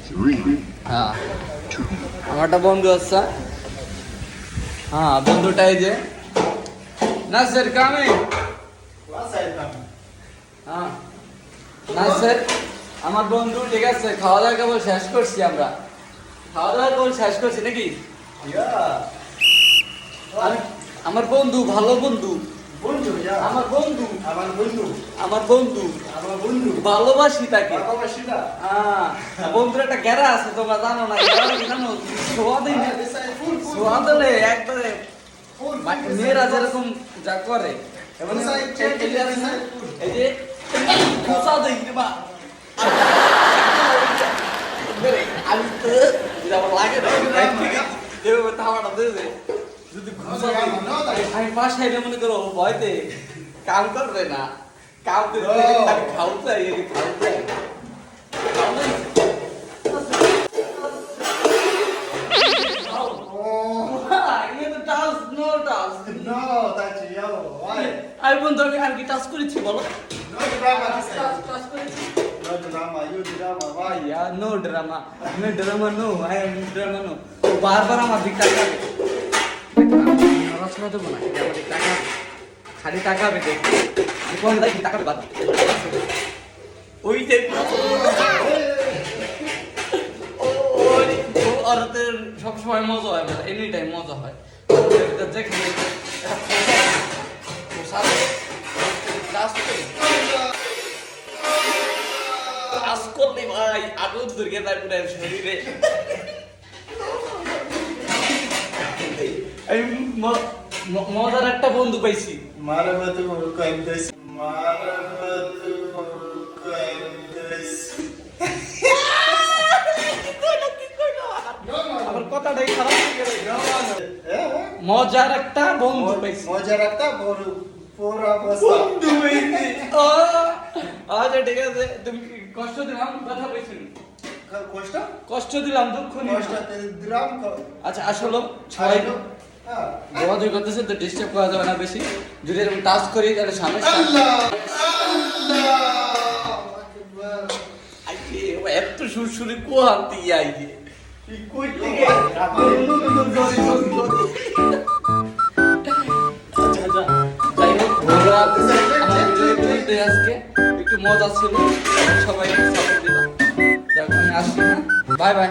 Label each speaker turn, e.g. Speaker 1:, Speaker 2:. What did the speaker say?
Speaker 1: হ্যাঁ আমার একটা বন্ধু আছে হ্যাঁ বন্ধুটাই যে না স্যার কামে হ্যাঁ না স্যার আমার বন্ধু ঠিক আছে খাওয়া দাওয়া কেবল শেষ করছি আমরা খাওয়া দাওয়া কেবল শেষ করছি নাকি আমার বন্ধু ভালো বন্ধু আমার বন্ধু ভালোবাসি তাকে হ্যাঁ বন্ধুর একটা গেরা আছে তোমরা জানো না জানো সোয়া দিলে একবারে মেয়েরা যেরকম যা করে এই যে খোঁচা দিই বা আমি তো আমার লাগে না এভাবে থামাটা দিয়ে যদি আমি বাসায় মনে করো ভয়তে কাম করবে না কাম খাও চাই খাও চাই আমি বন্ধু আমি আর কি টাচ করেছি বলো no drama no I am drama no বারবার আমার দিক তাকাবে নড়াচড়া দেবো না আমাদের টাকা খালি টাকা হবে দেখ কোন দেখি টাকা বাদ ওই যে ওরাতের সবসময় মজা হয় এনি টাইম মজা হয় যেখানে কাজ করলে ভাই আগুন ধরে তারপরে শরীরে আমি মজার একটা বন্ধু পাইছি আমার কথাটাই খারাপ মজার একটা বন্ধু পাইছি আচ্ছা ঠিক আছে তুমি কষ্ট দিলাম কথা পাইছি কষ্ট দিলাম দুঃখ দিলাম আচ্ছা আসলে ছয় যোগাযোগ করতেছে তো ডিস্টার্ব করা যাবে না বেশি যদি এরকম টাচ করি তাহলে সমস্যা এত সুরসুরি কোহান দিয়ে আইছে আজকে একটু মজা ছিল সবাই সাপোর্ট দিলাম আসছি না বাই বাই